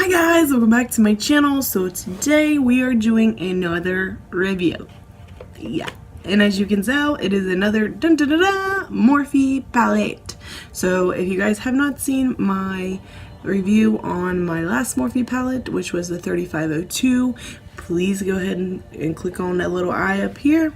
Hi guys, welcome back to my channel. So today we are doing another review. Yeah, and as you can tell, it is another Morphe palette. So if you guys have not seen my review on my last Morphe palette, which was the 3502, please go ahead and click on that little eye up here.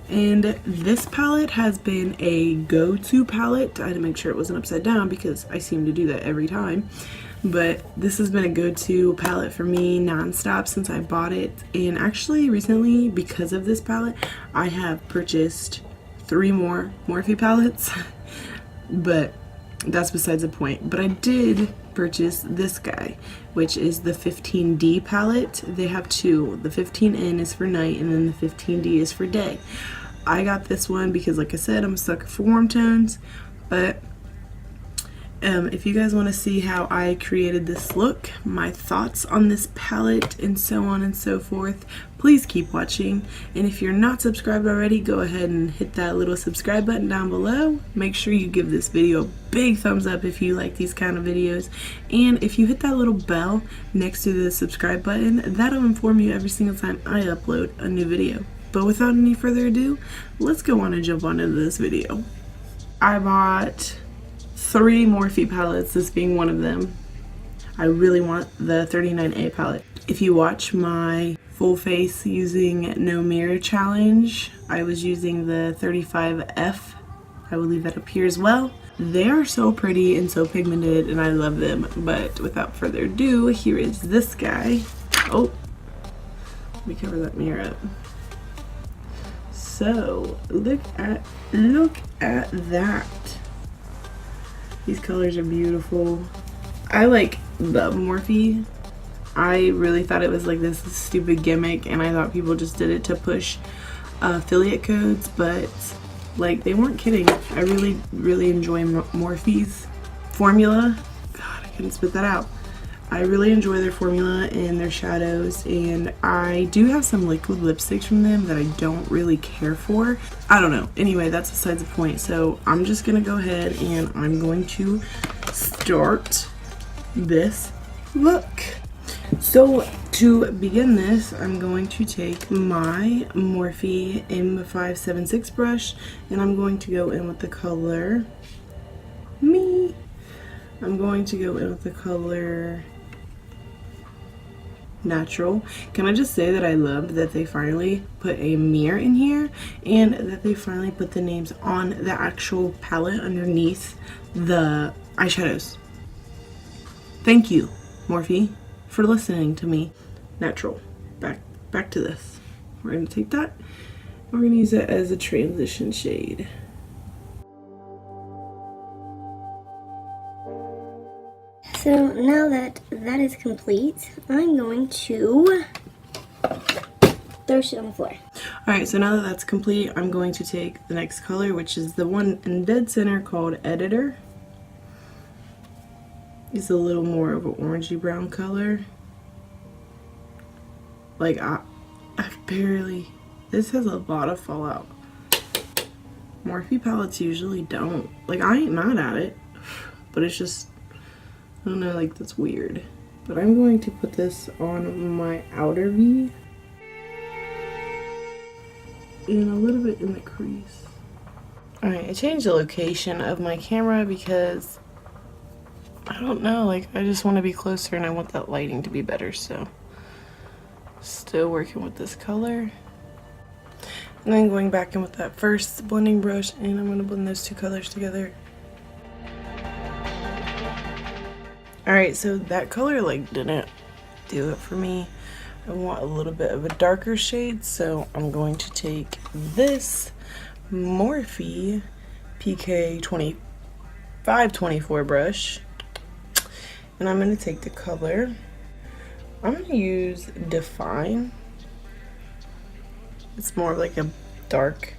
And this palette has been a go-to palette. I had to make sure it wasn't upside down because I seem to do that every time. But this has been a go-to palette for me non-stop since I bought it. And actually recently, because of this palette, I have purchased 3 more Morphe palettes. But that's besides the point. But I did purchase this guy, which is the 15D palette. They have 2. The 15N is for night and then the 15D is for day. I got this one because, like I said, I'm a sucker for warm tones. But if you guys want to see how I created this look, my thoughts on this palette, and so on and so forth, please keep watching. And if you're not subscribed already, go ahead and hit that little subscribe button down below. Make sure you give this video a big thumbs up if you like these kind of videos. And if you hit that little bell next to the subscribe button, that'll inform you every single time I upload a new video. But without any further ado, let's go on and jump on into this video. I bought 3 Morphe palettes, this being one of them. I really want the 39A palette. If you watch my full face using no mirror challenge, I was using the 35F. I will leave that up here as well. They are so pretty and so pigmented and I love them. But without further ado, here is this guy. Oh, let me cover that mirror up. So look at that. These colors are beautiful. I like the Morphe. I really thought it was like this stupid gimmick and I thought people just did it to push affiliate codes, but like they weren't kidding. I really enjoy Morphe's formula. God, I couldn't spit that out. I really enjoy their formula and their shadows, and I do have some liquid lipsticks from them that I don't really care for. I don't know. Anyway, that's besides the point. So I'm just gonna go ahead and I'm going to start this look. So to begin this, I'm going to take my Morphe M576 brush and I'm going to go in with the color I'm going to go in with the color Natural. Can I just say that I love that they finally put a mirror in here and that they finally put the names on the actual palette underneath the eyeshadows. Thank you, Morphe, for listening to me. Natural. Back to this. We're going to take that and we're going to use it as a transition shade. So now that that is complete, I'm going to throw shit on the floor. Alright, so now that that's complete, I'm going to take the next color, which is the one in dead center called Editor. It's a little more of an orangey brown color. Like, I barely... This has a lot of fallout. Morphe palettes usually don't. Like, I ain't mad at it, but it's just... I don't know, like that's weird. But I'm going to put this on my outer V and a little bit in the crease. Alright, I changed the location of my camera because I don't know, like I just want to be closer and I want that lighting to be better, so still working with this color. And then going back in with that first blending brush and I'm going to blend those 2 colors together. Alright, so that color like didn't do it for me. I want a little bit of a darker shade, so I'm going to take this Morphe PK 2524 brush and I'm going to take the color. I'm going to use Define. It's more of like a dark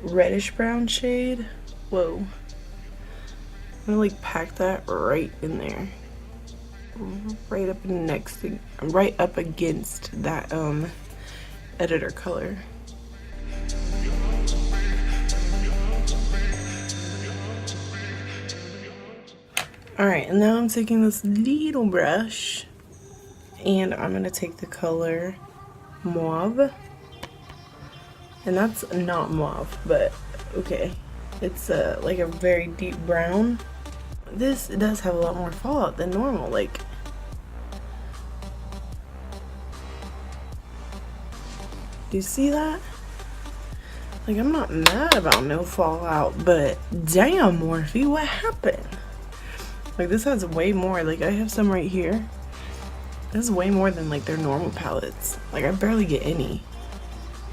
reddish brown shade. Whoa. I'm gonna like pack that right in there, right up against that editor color. Alright, and now I'm taking this little brush and I'm going to take the color Mauve. And that's not mauve, but okay. It's like a very deep brown. This does have a lot more fallout than normal. Like, do you see that? Like, I'm not mad about no fallout, but damn, Morphe, what happened? Like, this has way more. Like, I have some right here. This is way more than like their normal palettes. Like, I barely get any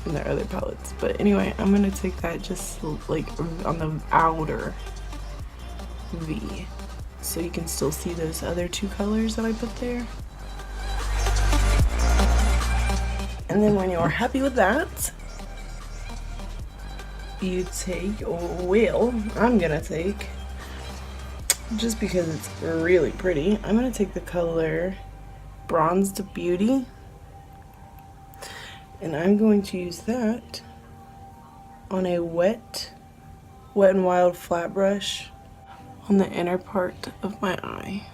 in their other palettes. But anyway, I'm gonna take that just like on the outer V, so you can still see those other two colors that I put there. And then when you're happy with that, you take, well, I'm gonna take, just because it's really pretty, I'm gonna take the color Bronzed Beauty. And I'm going to use that on a wet n Wild flat brush on the inner part of my eye.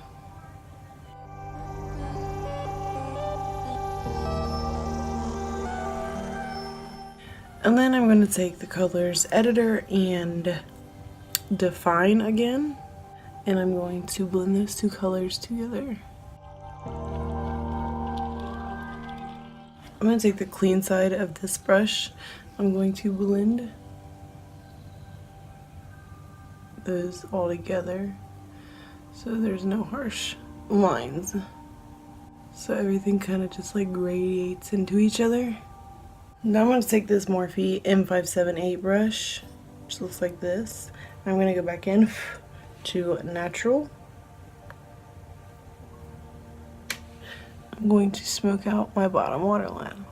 And then I'm going to take the colors Editor and Define again, and I'm going to blend those two colors together. I'm going to take the clean side of this brush. I'm going to blend those all together so there's no harsh lines. So everything kind of just like radiates into each other. Now I'm going to take this Morphe M578 brush, which looks like this. I'm going to go back in to Natural. I'm going to smoke out my bottom waterline.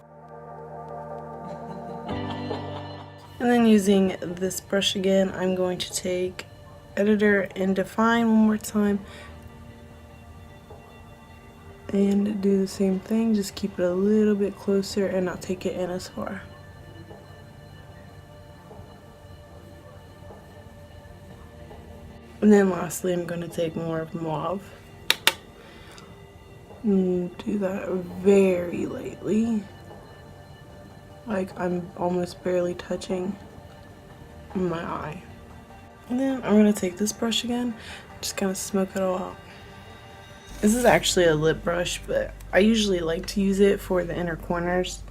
And then using this brush again, I'm going to take Editor and Define one more time. And do the same thing, just keep it a little bit closer and not take it in as far. And then lastly, I'm going to take more of Mauve. And do that very lightly. Like I'm almost barely touching my eye. And then I'm going to take this brush again, just kind of smoke it all out. This is actually a lip brush, but I usually like to use it for the inner corners.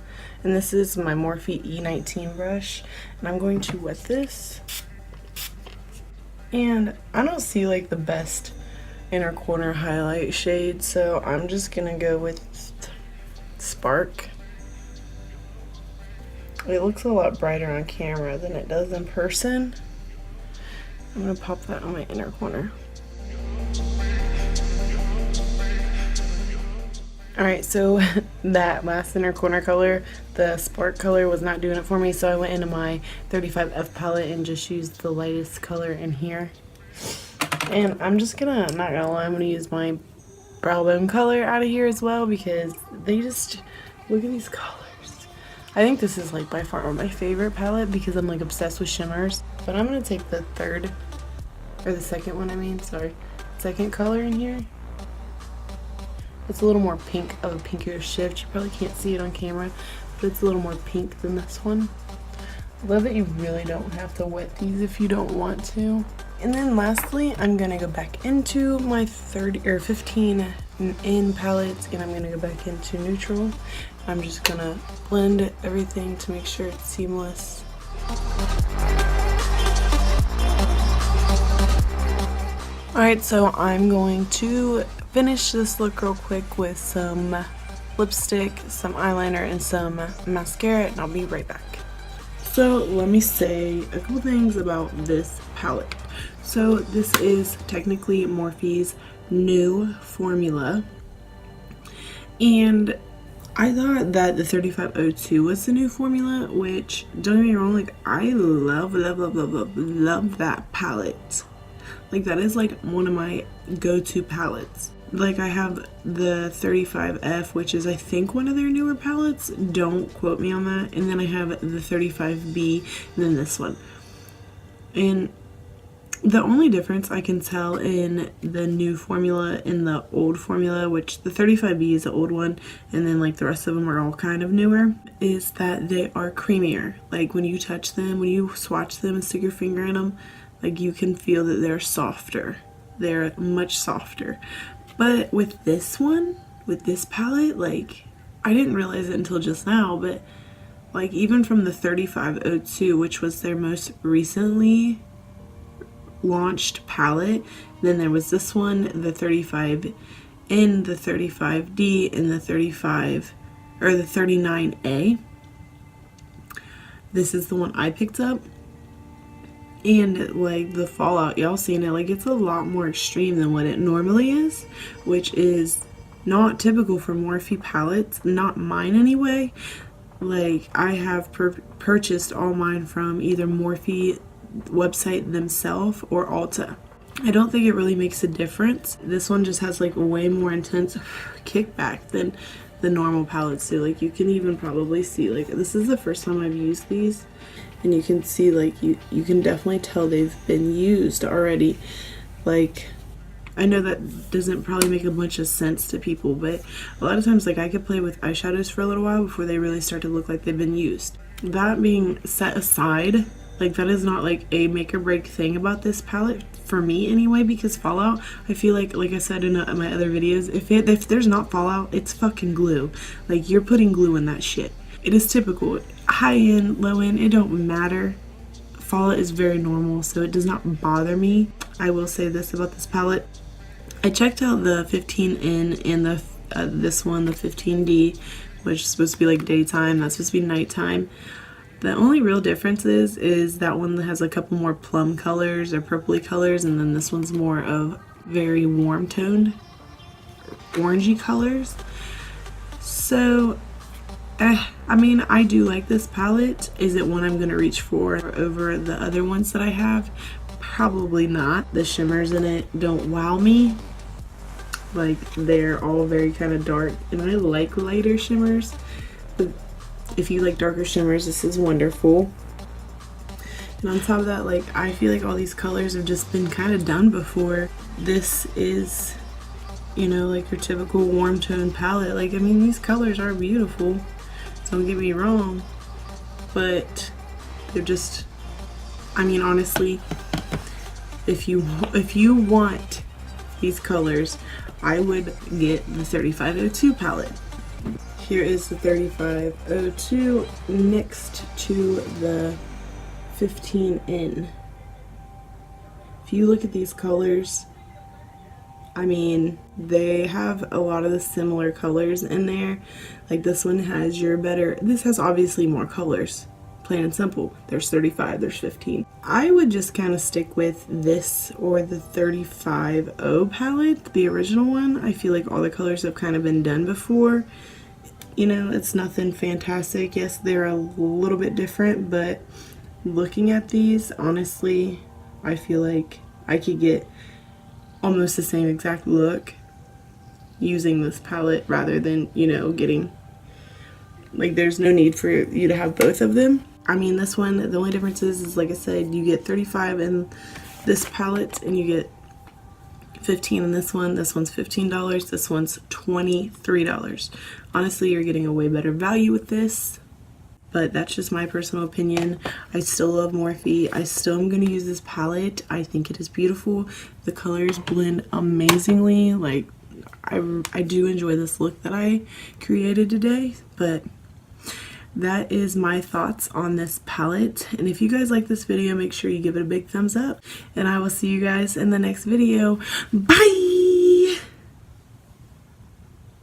And this is my Morphe E19 brush. And I'm going to wet this. And I don't see like the best inner corner highlight shade, so I'm just going to go with Spark. It looks a lot brighter on camera than it does in person. I'm going to pop that on my inner corner. Alright, so that last inner corner color, the Spark color, was not doing it for me, so I went into my 35F palette and just used the lightest color in here. And I'm just gonna, not gonna lie, I'm gonna use my brow bone color out of here as well, because they just, look at these colors. I think this is like by far my favorite palette because I'm like obsessed with shimmers. But I'm gonna take the second one, second color in here. It's a little more pink of a pinkier shift. You probably can't see it on camera, but it's a little more pink than this one. I love that you really don't have to wet these if you don't want to. And then lastly, I'm gonna go back into my 15 in palettes, and I'm gonna go back into neutral. I'm just gonna blend everything to make sure it's seamless. Alright, so I'm going to finish this look real quick with some lipstick, some eyeliner, and some mascara, and I'll be right back. So let me say a couple things about this palette. So this is technically Morphe's new formula, and I thought that the 3502 was the new formula, which, don't get me wrong, like I love that palette. Like that is like one of my go-to palettes. Like I have the 35F, which is I think one of their newer palettes, don't quote me on that, and then I have the 35B and then this one. And The only difference I can tell in the new formula and the old formula, which the 35B is the old one, and then like the rest of them are all kind of newer, is that they are creamier. Like when you touch them, when you swatch them and stick your finger in them, like you can feel that they're softer. They're much softer. But with this one, with this palette, like I didn't realize it until just now, but like even from the 3502, which was their most recently launched palette, then there was this one, the 35N, the 35D, and the 35 or the 39A. This is the one I picked up, and like the fallout, y'all seen it, like it's a lot more extreme than what it normally is, which is not typical for Morphe palettes, not mine anyway. Like I have purchased all mine from either Morphe website themselves or Ulta. I don't think it really makes a difference. This one just has like a way more intense kickback than the normal palettes do. Like you can even probably see, like this is the first time I've used these, and you can see like you can definitely tell they've been used already. Like I know that doesn't probably make a bunch of sense to people, but a lot of times like I could play with eyeshadows for a little while before they really start to look like they've been used. That being set aside, like that is not like a make or break thing about this palette for me anyway, because fallout, I feel like I said in my other videos, if there's not fallout, it's fucking glue. Like you're putting glue in that shit. It is typical. High end, low end, it don't matter. Fallout is very normal, so it does not bother me. I will say this about this palette. I checked out the 15N and the this one, the 15D, which is supposed to be like daytime, that's supposed to be nighttime. The only real difference is that one has a couple more plum colors or purpley colors, and then this one's more of very warm toned orangey colors. So I mean, I do like this palette. Is it one I'm gonna reach for over the other ones that I have? Probably not. The shimmers in it don't wow me. Like they're all very kind of dark, and I like lighter shimmers, but if you like darker shimmers, this is wonderful. And on top of that, like I feel like all these colors have just been kind of done before. This is, you know, like your typical warm tone palette. Like I mean, these colors are beautiful, don't get me wrong, but they're just, I mean honestly, if you want these colors, I would get the 3502 palette. Here is the 3502 next to the 15N. If you look at these colors, I mean, they have a lot of the similar colors in there. Like this one has this has obviously more colors, plain and simple. There's 35, there's 15. I would just kind of stick with this or the 35O palette, the original one. I feel like all the colors have kind of been done before. You know, it's nothing fantastic. Yes, they're a little bit different, but looking at these, honestly, I feel like I could get almost the same exact look using this palette rather than, you know, getting, like there's no need for you to have both of them. I mean, this one, the only difference is like I said, you get 35 in this palette and you get 15 in this one. This one's $15, this one's $23. Honestly, you're getting a way better value with this, but that's just my personal opinion. I still love Morphe. I still am going to use this palette. I think it is beautiful. The colors blend amazingly. Like I do enjoy this look that I created today, but that is my thoughts on this palette. And if you guys like this video, make sure you give it a big thumbs up, and I will see you guys in the next video. Bye!